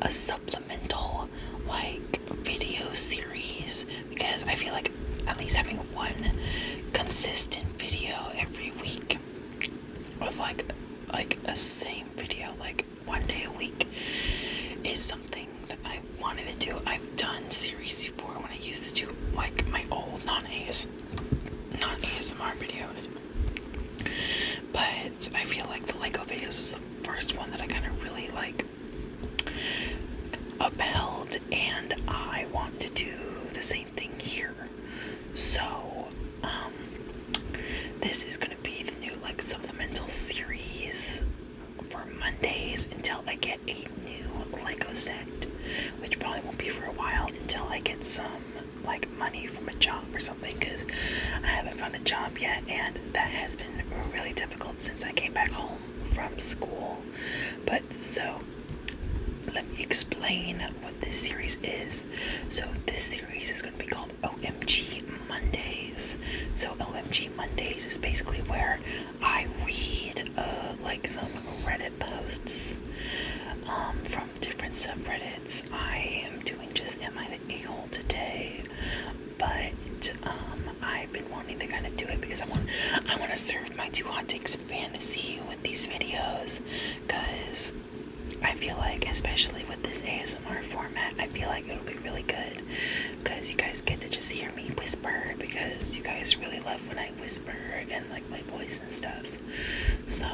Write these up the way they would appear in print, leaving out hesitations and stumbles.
a supplemental like video series, because I feel like at least having one consistent video every week of like a same video like one day a week is something that I wanted to do. I've done series before when I used to do like my old non-ASMR videos, but I feel like the Lego videos was the first one that I kind of really like upheld, and I want to do the same thing here. So this is gonna be the new like supplemental series for Mondays until I get a new Lego set, which probably won't be for a while until I get some like money from a job or something, because I haven't found a job yet, and that has been really difficult since I came back home from school. But so let me explain what this series is. So this series is going to be called OMG Mondays. So OMG Mondays is basically where I read like some Reddit posts from different subreddits. I am doing just Am I the A-hole today, but I've been wanting to kind of do it because I want to serve my two hot takes fantasy with these videos, because I feel like, especially with this ASMR format, I feel like it'll be really good because you guys get to just hear me whisper, because you guys really love when I whisper and like my voice and stuff. So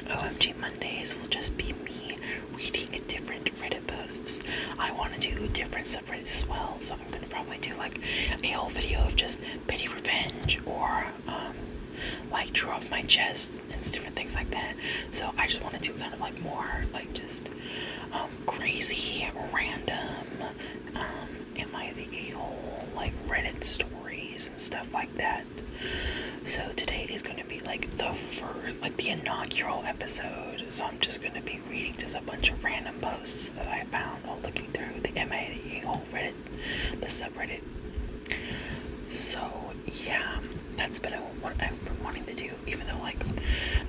OMG Mondays will just be me reading different Reddit posts. I want to do different subreddits as well, so I'm going to probably do like a whole video of just petty revenge, or like drew off my chest and different things like that. So I just want to do kind of like more like just crazy random am I the a-hole like Reddit stories and stuff like that. So today is going to be like the first, like the inaugural episode, so I'm just going to be reading just a bunch of random posts that I found while looking through the Am I the a-hole Reddit, the subreddit. So yeah, that's been what I've been wanting to do, even though like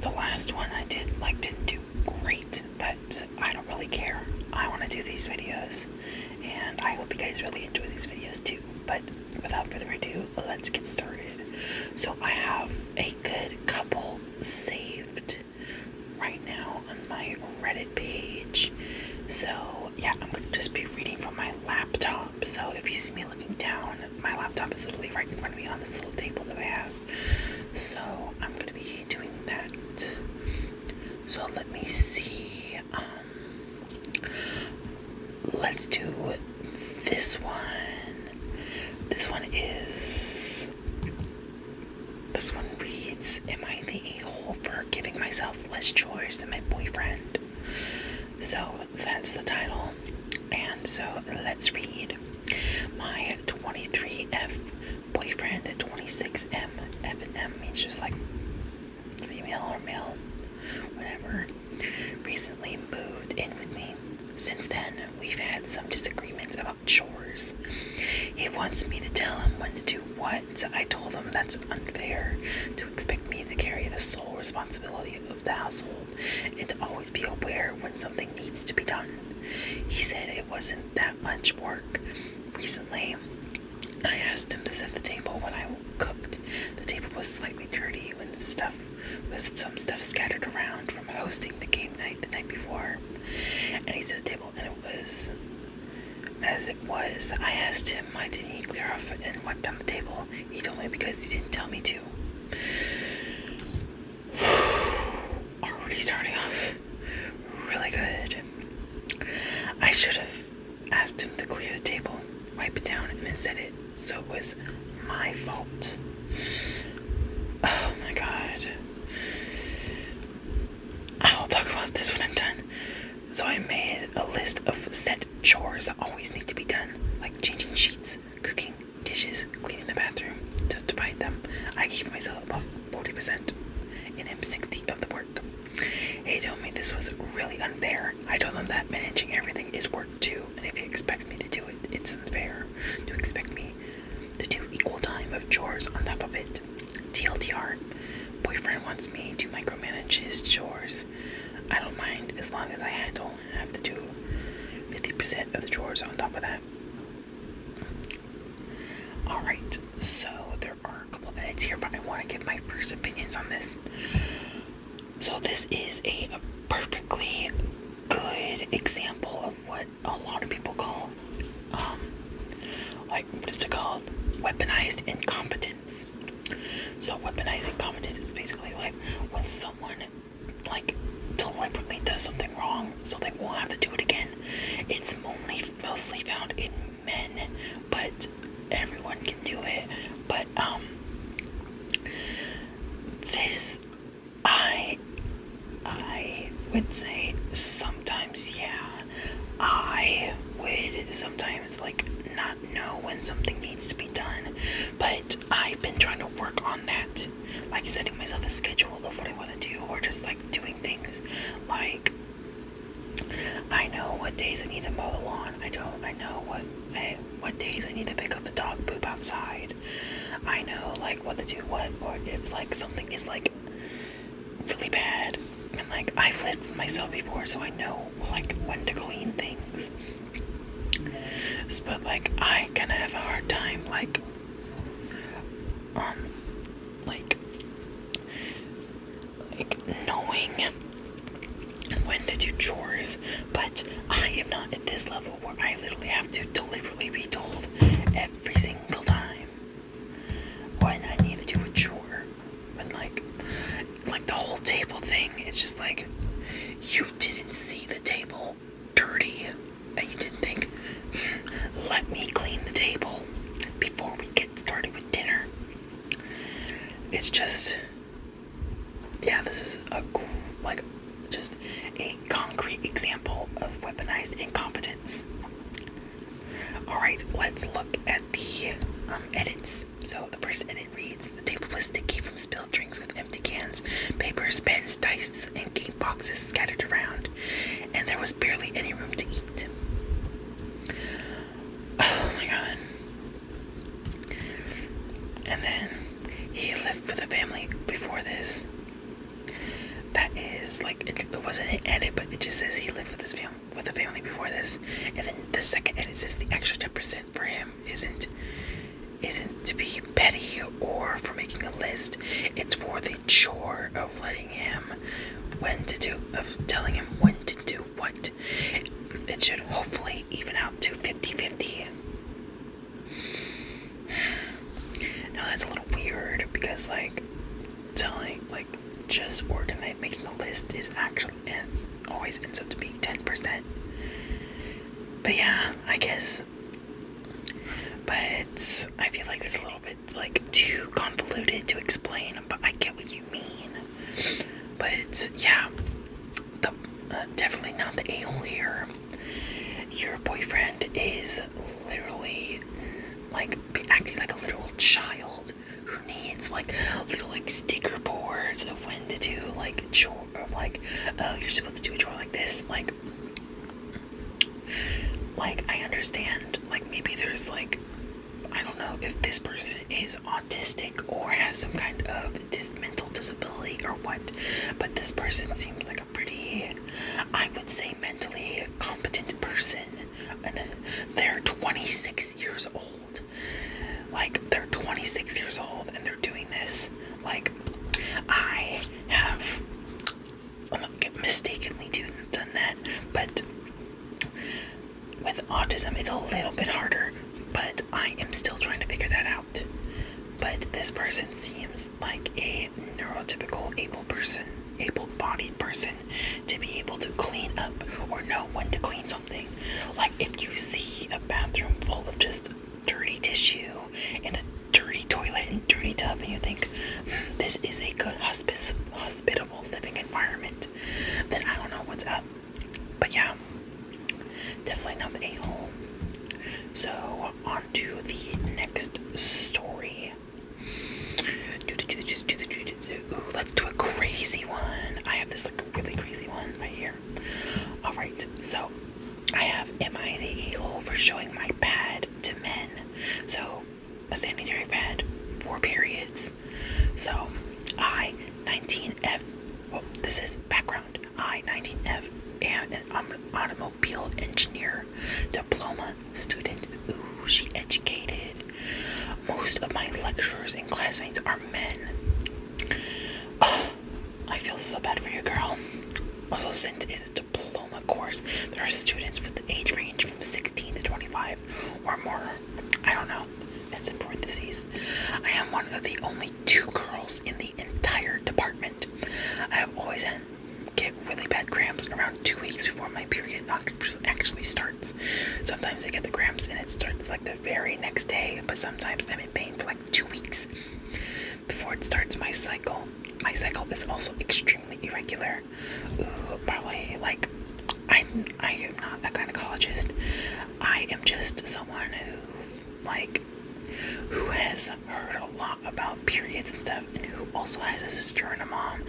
the last one I did like didn't do great, but I don't really care. I want to do these videos, and I hope you guys really enjoy these videos too. But without further ado, let's get started. So I have a good couple saved right now on my Reddit page. So yeah, I'm going to just be reading from my laptop. So if you see me looking down, my laptop is literally right in front of me on this little table that I have. So I'm going to be doing that. So let me see. Let's do this one. This one reads, Am I the a-hole for giving myself less chores than my boyfriend? So that's the title. And so let's read. My 23F boyfriend, 26M, F and M means just like female or male, whatever, recently moved in with me. Since then, we've had some disagreements about chores. He wants me to tell him when to do what, so I told him that's unfair to expect me to carry the sole responsibility of the household and to always be aware when something needs to be done. He said it wasn't that much work. Recently, I asked him to set the table when I cooked. The table was slightly dirty with some stuff scattered around from hosting the game night the night before. And he set the table, and it was as it was. I asked him why didn't he clear off and wipe down the table. He told me because he didn't tell me to. Already starting off really good. I should have asked him to clear the table, wipe it down, and then set it, so it was my fault. Oh my god. I'll talk about this when I'm done. So I made a list of set chores that always need to be done, like changing sheets, cooking, dishes, cleaning the bathroom. To divide them, I gave myself about 40% and him 60% of the work. He told me this was really unfair. I told him that managing everything is work too, and if he expects me to do it, it's unfair to expect me to do equal time of chores on top of it. TLDR, boyfriend wants me to micromanage his chores. I don't mind as long as I don't have to do chores on top of that. Alright, so there are a couple of edits here, but I want to give my first opinions on this. So this is a perfectly good example of what a lot of people call, what is it called? Weaponized incompetence. So weaponized incompetence is basically like when someone deliberately does something wrong so they won't have to do it again. It's mostly found in men, but everyone can do it. But this I would say sometimes, yeah, I would sometimes not know when something needs to be done, but I've been trying to work on that, setting myself a schedule of what I want to do, or just doing things I know what days I need to mow the lawn. I know what days I need to pick up the dog poop outside. I know what to do what, or if something is really bad, and I've lived with myself before, so I know when to clean things. But I kind of have a hard time knowing when to do chores. But I am not at this level where I literally have to deliberately be told every single time when I need to do a chore. When the whole table thing, it's just you didn't see the table dirty and you didn't think, let me clean the table before we get started with dinner. It's just, yeah, this is just a concrete example of weaponized incompetence. Alright, let's look at the edits. So the first edit reads, the table was sticky from spilled drinks with empty cans, papers, pens, dice, and game boxes scattered around, and there was barely any room to eat. Oh my god. And then, he lived with a family before this. That is, it wasn't an edit, but it just says he lived with a family before this. And then the second edit says the extra 10% for him isn't to be petty or for making a list. It's for the chore of telling him when to do what. It should hopefully even out to 50-50. Now that's a little weird because just making a list is always ends up to being 10%. But yeah, I guess. But I feel like it's a little bit too convoluted to explain, but I get what you mean. But yeah, definitely not the a-hole here. Your boyfriend is literally acting like a literal child who needs little sticker boards of when to do chore of oh, you're supposed to do a chore like this. I understand maybe there's I don't know if this person is autistic or has some kind of mental disability or what, but this person seems like a pretty, I would say, mentally competent person, and they're 26 years old. They're 26 years old and they're doing this. I have mistakenly done that, but with autism it's a little bit harder, but I am still trying to figure that out. But this person seems like a neurotypical able-bodied person to be able to clean up or know when to clean something. If you see a bathroom full of just dirty tissue and a dirty toilet and dirty tub and you think, this is a good hospitable living environment, then I don't know what's up. But yeah, definitely not the a-hole. So on to the next story. Ooh, let's do a crazy one. I have this really crazy one right here. Alright, so I have, am I the a-hole for showing my pad to men? So a sanitary pad for periods. So I 19F, well, this is background. I 19F am an automobile engineer, diploma student. Ooh, she educated. Most of my lecturers and classmates are men. Oh, I feel so bad for you, girl. Also, since it's a diploma course, there are students with the age range from 16 to 25 or more. I don't know. That's in parentheses. I am one of the only 2 girls in the entire department. I have always get really bad cramps around 2 weeks before my period actually starts. Sometimes I get the cramps and it starts like the very next day, but sometimes I'm in pain for like 2 weeks before it starts my cycle. My cycle is also extremely irregular. Ooh, probably like I am not a gynecologist. I am just someone who has heard a lot about periods and stuff, and who also has a sister and a mom.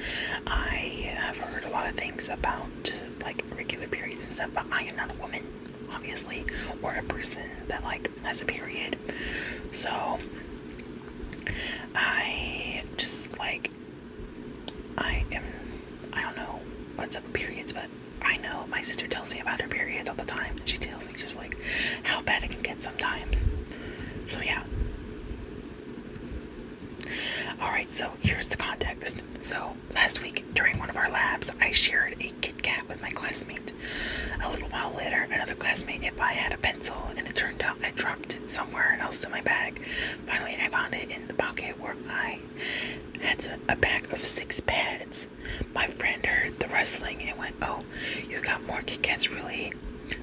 I have heard a lot of things about like irregular periods and stuff, but I am not a woman, obviously, or a person that like has a period. So I just like I don't know what's up with periods, but I know my sister tells me about her periods all the time, and she tells me just like how bad it can get sometimes. So yeah. Alright, so here's the context. So last week during one of our labs, I shared a Kit Kat with my classmate. A little while later, another classmate if I had a pencil, and it turned out I dropped it somewhere else in my bag. Finally, I found it in the pocket where I had a bag of 6 pads. My friend heard the rustling and went, "Oh, you got more Kit Kats, really?"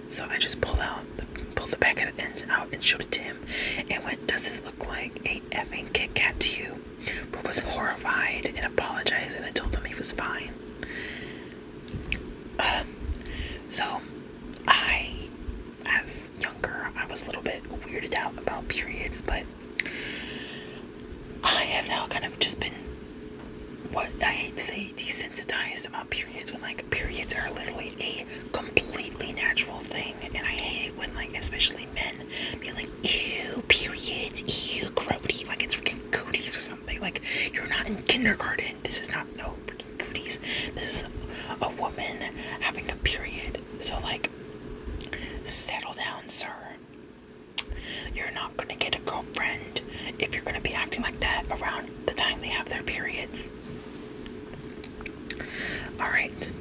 So I just pulled the packet out and showed it to him and went, "Does this look like a effing Kit Kat to you?" Bro was horrified and apologized, and I told him he was fine. So as younger, I was a little bit weirded out about periods, but I have now kind of just been, what I hate to say, desensitized about periods, when like periods are literally a completely natural thing, and I hate it when like especially men be like, "Ew, periods, ew, grody," like it's freaking cooties or something. Like, you're not in kindergarten. This is not no freaking cooties. This is a woman having a period. So like, settle down, sir. You're not gonna get a girlfriend if you're gonna be acting like that around the time they have their periods. Alright,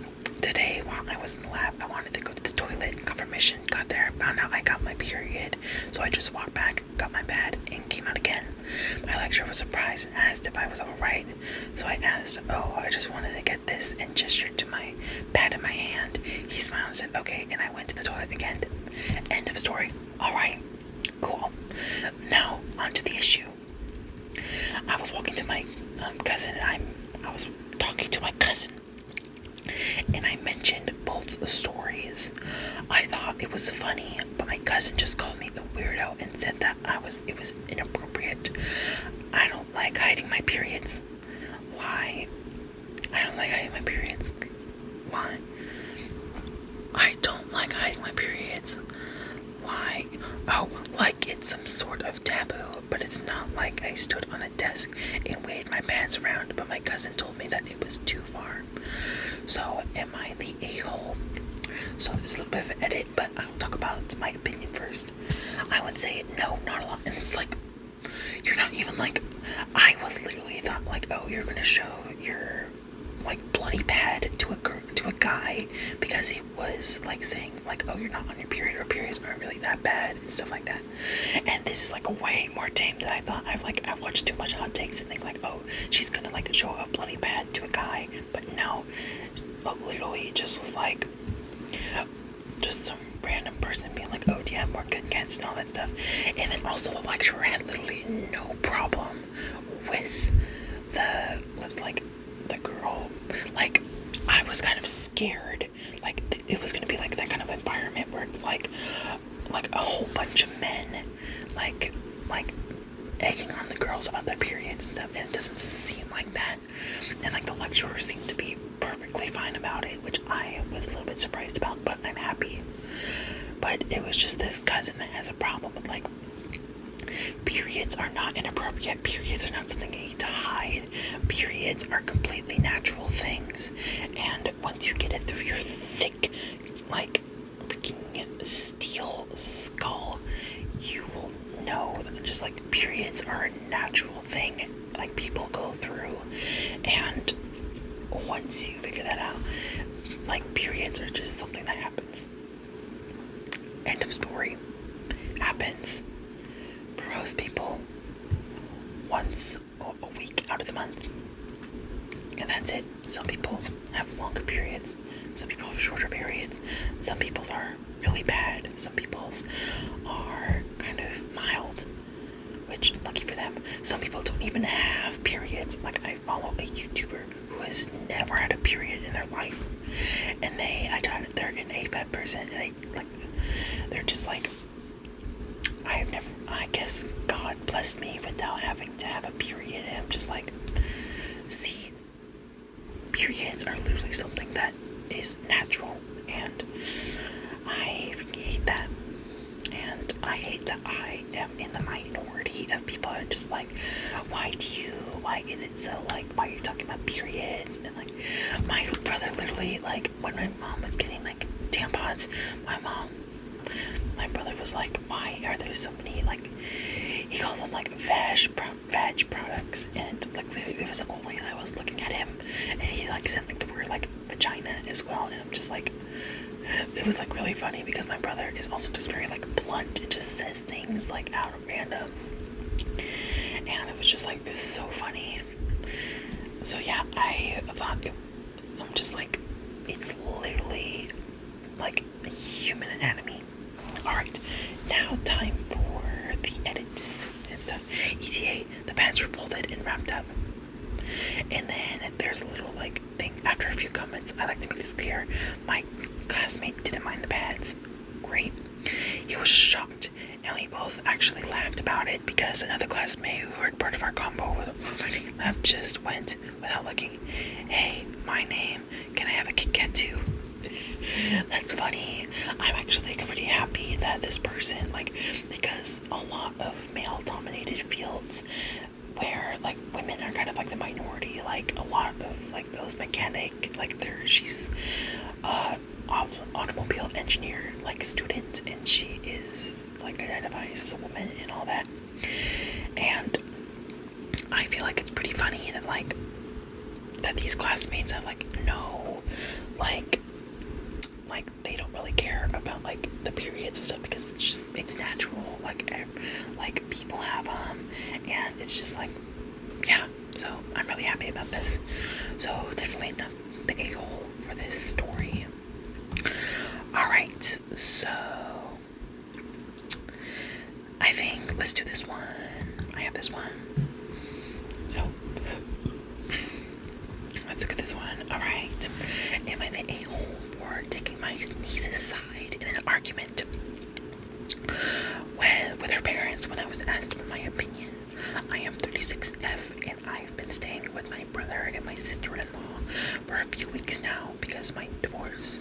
today while I was in the lab, I wanted to go to the toilet, got permission, got there, found out I got my period, so I just walked back, got my pad, and came out again. My lecturer was surprised and asked if I was alright, so I asked, "Oh, I just wanted to get this," and gestured to my pad in my hand. He smiled and said, "Okay," and I went to the toilet again. End of story. Alright, cool. Now, on to the issue. I was walking to my cousin, and I was talking to my cousin, and I mentioned both stories. I thought it was funny, but my cousin just called me a weirdo and said that it was inappropriate. I don't like hiding my periods. Why? I don't like hiding my periods. Why? I don't like hiding my periods. Why? Oh, like it's some sort of taboo, but it's not like I stood on a desk and waved my pants around, but my cousin told me that it was too far. So, am I the a-hole? So there's a little bit of an edit, but I'll talk about my opinion first. I would say no, not a lot. And it's like, you're not even like, I was literally thought like, oh, you're gonna show your like bloody pad to a guy because he was like saying like, oh, you're not on your period, or periods aren't really that bad and stuff like that. And this is like a way more tame than I thought. I've watched too much hot takes to think like, oh, she's gonna like show a bloody pad to a guy, but no, literally it just was like just some random person being like, oh, do you have more Kit Kats and all that stuff. And then also the lecturer had literally no problem with like the girl. Like, I was kind of scared like it was gonna be like that kind of environment where it's like a whole bunch of men like egging on the girls about their periods and stuff, and it doesn't seem like that. And like the lecturer seemed to be perfectly fine about it, which I was a little bit surprised about, but I'm happy. But it was just this cousin that has a problem with like, periods are not inappropriate. Periods are not something you need to hide. Periods are completely natural things, and once you get it through your thick, like freaking steel skull, natural thing like people go through, and once you figure that out, like periods are just something that happens. End of story. Happens for most people once a week out of the month, and that's it. Some people have longer periods, some people have shorter periods, some people's are really bad, some people's are kind of mild, which lucky for them. Some people don't even have periods. Like, I follow a YouTuber who has never had a period in their life, and they're an AFAB person, and they're just like, I guess God blessed me without having to have a period. And I'm just like, see, periods are literally something that is natural, and I hate that. And I hate that I am in the minority of people who are just like, why is it so, like, why are you talking about periods? And like, my brother literally, like, when my mom was getting like tampons, my brother was like, why are there so many, like, he called them like vag products, and like there was an old lady that was looking at him, and he like said like the word like vagina as well, and I'm just like, it was like really funny because my brother is also just very like blunt and just says things like out of random, and it was just like, it was so funny. So yeah, I'm just like, it's literally like human anatomy. Alright, now time for the edits and stuff. ETA, the pants were folded and wrapped up. And then there's a little like thing after a few comments. I like to make this clear. My classmate didn't mind the pads. Great. He was shocked, and we both actually laughed about it because another classmate who heard part of our combo just went without looking, hey, my name, can I have a Kit Kat too? That's funny. I'm actually pretty happy that this person, like, because a lot of male-dominated fields where, like, women are kind of like the minority, like, a lot of, like, those mechanic, like, she's automobile engineer, like, student, and she is, like, identifies as a woman and all that, and I feel like it's pretty funny that, like, that these classmates have, like, no, like, they don't really care about, like, the periods and stuff because it's natural, like people have them, and it's just like, yeah, so I'm really happy about this. So definitely not the a-hole for this story. Alright, so I think let's do this one. I have this one. So let's look at this one. Alright. Am I the a-hole for taking my niece's side in an argument with her parents when I was asked for my opinion? I am 36F, and I've been staying with my brother and my sister-in-law for a few weeks now because of my divorce.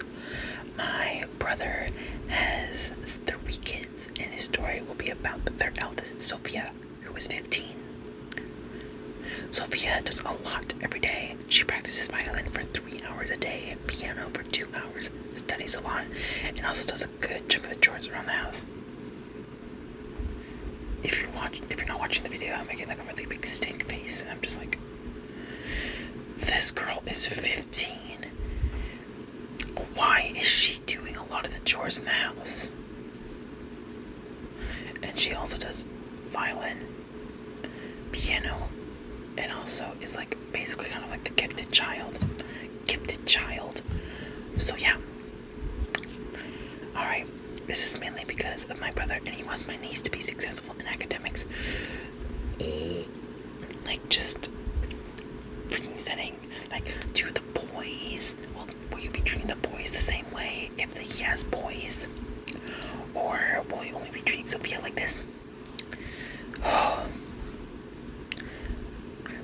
My brother has 3 kids, and his story will be about their eldest, Sophia, who is 15. Sophia does a lot every day. She practices violin for 3 hours a day, piano for 2 hours, studies a lot, and also does a good chunk of the chores around the house. If you're not watching the video, I'm making like a really big stink face, and I'm just like, this girl is 15. Why is she doing a lot of the chores in the house? And she also does violin, piano, and also is like basically kind of like the gifted child. So yeah. Alright, this is mainly because of my brother, and he wants my niece to be successful in academics. Like, just freaking setting, like, do the boys, well, will you be treating the boys the same way if he has boys? Or will you only be treating Sophia like this?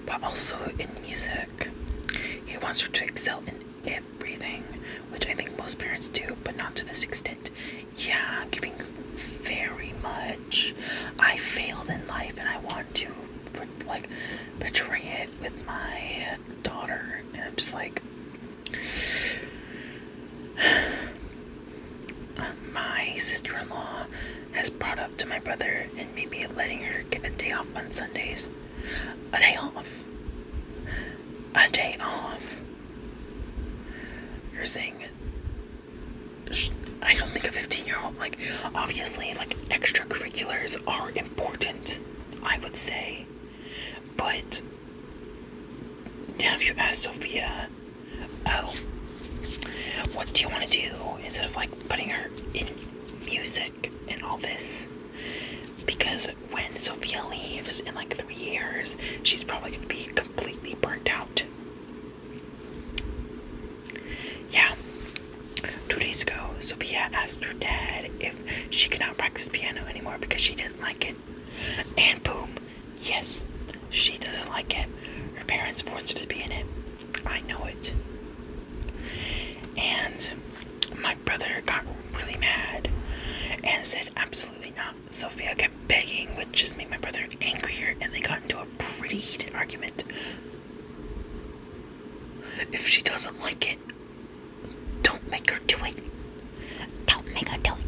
But also in music, he wants her to excel in everything, which I think most parents do, but not to this extent. Yeah, giving very much. I failed in life, and I want to, like, portray it with my daughter, and I'm just like, my sister-in-law has brought up to my brother and maybe letting her get a day off on Sundays. A day off. A day off. You're saying, I don't think a 15-year-old, like, obviously, like, extracurriculars are important, I would say. But have you asked Sophia, oh, what do you want to do instead of, like, putting her in music and all this? Because when Sophia leaves in, like, 3 years, she's probably going to be completely burnt out. Yeah. 2 days ago, Sophia asked her dad if she could not practice piano anymore because she didn't like it. And boom, yes, she doesn't like it. Her parents forced her to be in it. I know it. And my brother got really mad and said absolutely not. Sophia kept begging, which just made my brother angrier, and they got into a pretty heated argument. If she doesn't like it, don't make her do it. Don't make her do it.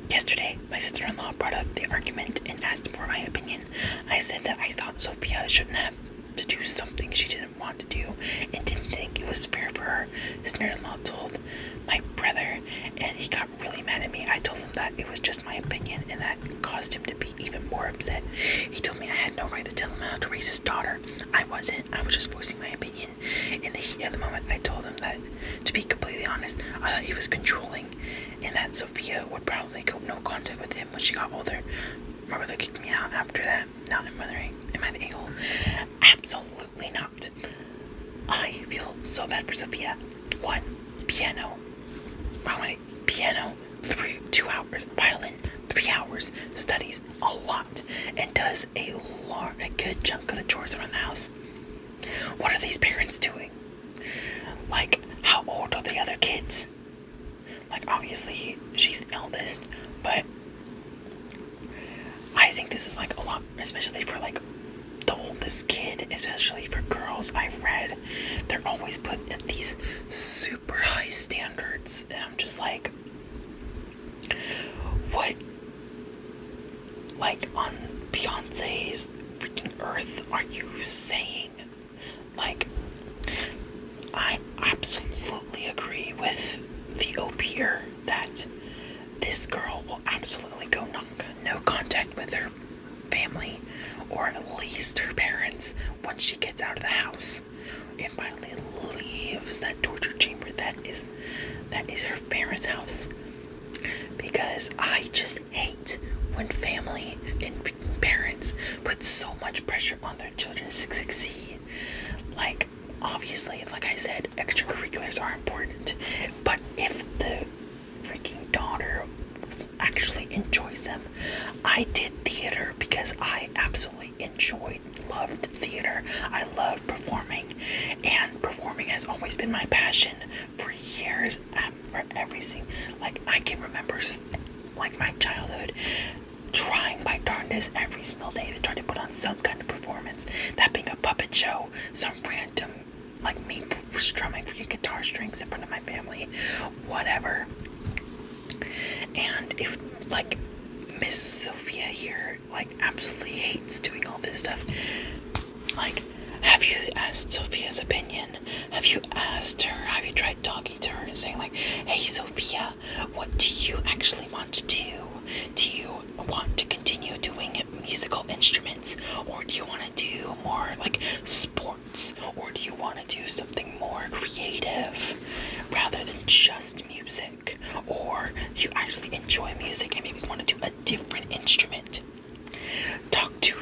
Yesterday, my sister-in-law brought up the argument and asked for my opinion. I said that I thought Sophia shouldn't have to do something she didn't want to do and didn't think it was fair for her. Sister-in-law told my brother, and he got really mad at me. I told him that it was just my opinion, and that caused him to be even more upset. He told me I had no right to tell him how to raise his daughter. I wasn't. I was just voicing my opinion. In the heat of the moment, I told him that, to be completely honest, I thought he was controlling, and that Sophia would probably go no contact with him when she got older. My brother kicked me out after that. Now I'm wondering, am I the a-hole? Absolutely not. I feel so bad for Sophia. 1, piano. How many? Piano, 2 hours. Violin, 3 hours. Studies a lot. And does a good chunk of the chores around the house. What are these parents doing? Like, how old are the other kids? Like, obviously, she's the eldest, but I think this is, like, a lot, especially for, like, the oldest kid, especially for girls I've read. They're always put at these super high standards, and I'm just like, what? Like, on Beyonce's freaking Earth are you saying? Like, I absolutely agree with the OPer that this girl will absolutely go no contact with her family, or at least her parents, once she gets out of the house and finally leaves that torture chamber that is her parents' house. Because I just hate when family and parents put so much pressure on their children to succeed. Like, obviously, like I said, extracurriculars are important, but if the freaking daughter actually enjoys them. I did theater because I absolutely loved theater. I love performing, and performing has always been my passion for years. For everything, like, I can remember, like, my childhood, trying my darndest every single day to try to put on some kind of performance. That being a puppet show, some random, like, me strumming freaking guitar strings in front of my family, whatever. And if, like, Miss Sophia here, like, absolutely hates doing all this stuff, like, have you asked Sophia's opinion? Have you asked her, have you tried talking to her and saying, like, hey, Sophia, what do you actually want to do? Do you want to continue doing musical instruments, or do you want to do more, like, sports, or do you want to do something more creative rather than just music? Or do you actually enjoy music and maybe want to do a different instrument? Talk to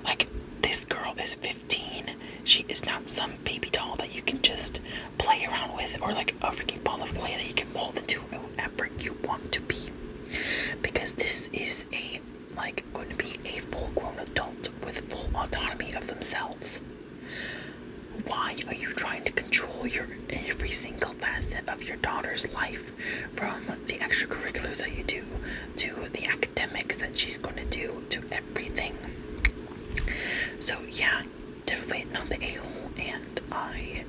like, this girl is 15. She is not some baby doll that you can just play around with, or like a freaking ball of clay that you can mold into whoever you want to be. Because this is going to be a full-grown adult with full autonomy of themselves. Why are you trying to control every single facet of your daughter's life, from the extracurriculars that you do to the academics that she's going to do to everything? So yeah, definitely not the a-hole, and I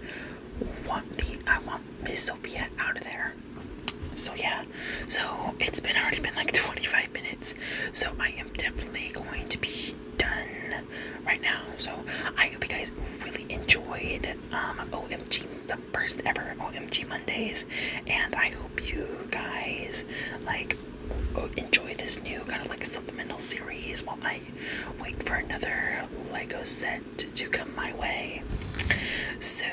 want Miss Sophia out of there. So yeah, so it's already been like 25 minutes, so I am definitely going to be done right now. So I hope you guys really enjoyed OMG, the first ever OMG Mondays, and I hope you guys like enjoy this new kind of like supplemental series while I wait for another Lego set to come my way. So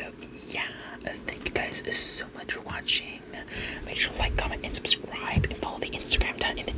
yeah, thank you guys so much for watching. Make sure to like, comment, and subscribe, and follow the Instagram down in the